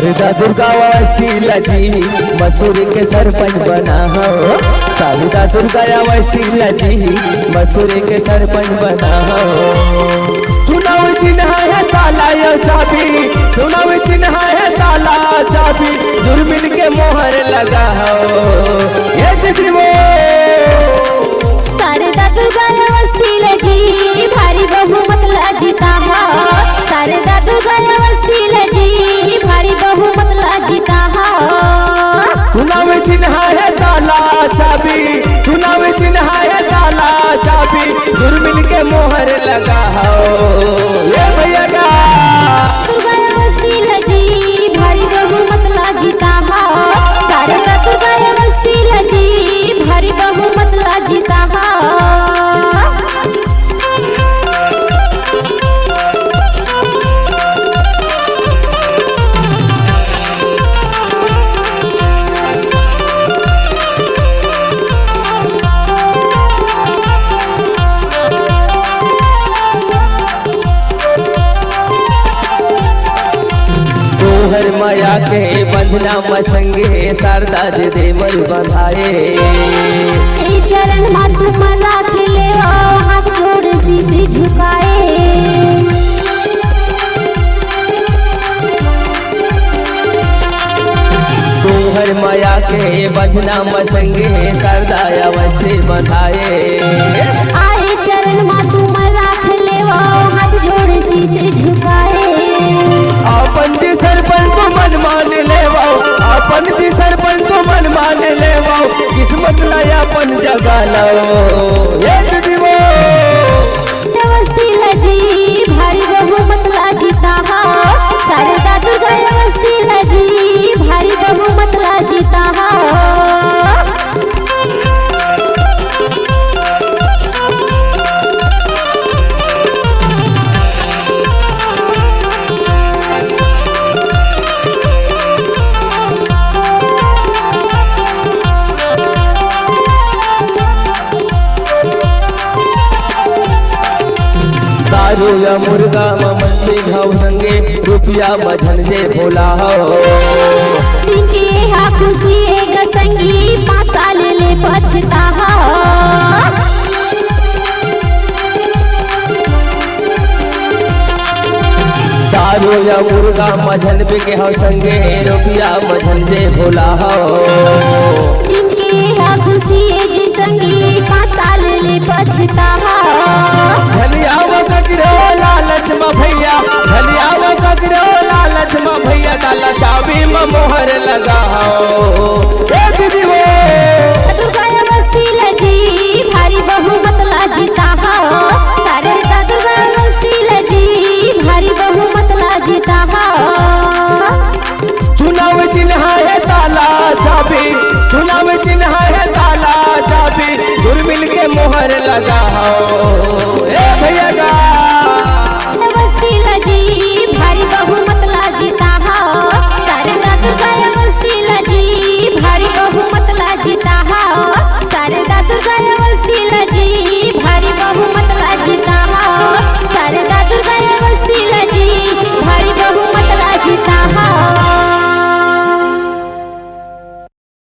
शारदा दुर्गा वसीला जी मसूरी के सरपंच बना हो। शारदा दुर्गा वसीला जी मसूरी के सरपंच बना हो। चुनाव चिन्ह है ताला या चाबी, चुनाव चिन्ह है ताला चाबी, दुर्मिल के मोहर लगा हो। ये दीदी वो शारदा दुर्गा वसीला जी भारी बहुमत ला जीता हो। शारदा दुर्गा वसीला जी भारी बहुमत ला जीता हो। चुनाव चिन्ह है ताला चाबी, चुनाव चिन्ह है ताला चाबी, दुर्मिल के मोहर लगा हो। ये भैया का दुर्गा वसीला जी भारी बहुमत ला जीता हो। शारदा दुर्गा वसीला जी भारी बहुमत ला जीता हो। तोहर माया के बंधना मसंगे शारदा जी देवर बंधाए। चरण हाथ मना खिले हाथ जोड़ शीश झुकाए। तोहर माया के बंधना मसंगे शारदा अवश्य बंधाए। आए चरण हाथ मना खिले हाथ जोड़ शीश झुकाए। अपन जी सरपंच मन मान ले अपन जी सरपंच मन मान ले किस्मत लाया अपन जगा लो। ये दीदी वो वसीला जी भारी बहुमत ला जीता हो। शारदा दुर्गा वसीला जी भारी बहुमत ला जीता हो। दारू या मुर्गा मछली घाव संगे रुपया मझन जे भोला हो। तिनके हा खुशी एक संगी 5 साल ले पछता हो। दारू या मुर्गा मझन बिके हो संगे रुपया मझन जे भोला हो। तिनके हा खुशी एक संगी 5 साल ले पछता हो। धनिया वो ककरो लालच में भैया, धनिया वो ककरो लालच में भैया, ताला चाबी में मोहर लगा हो। ए दीदी वो दुर्गा वसीला जी भारी बहुमत ला जीता हो। शारदा दुर्गा वसीला जी भारी बहुमत ला जीता हो। चुनाव चिन्ह है ताला चाबी, चुनाव चिन्ह है ताला चाबी, दुर्मिल के मोहर लगा हो।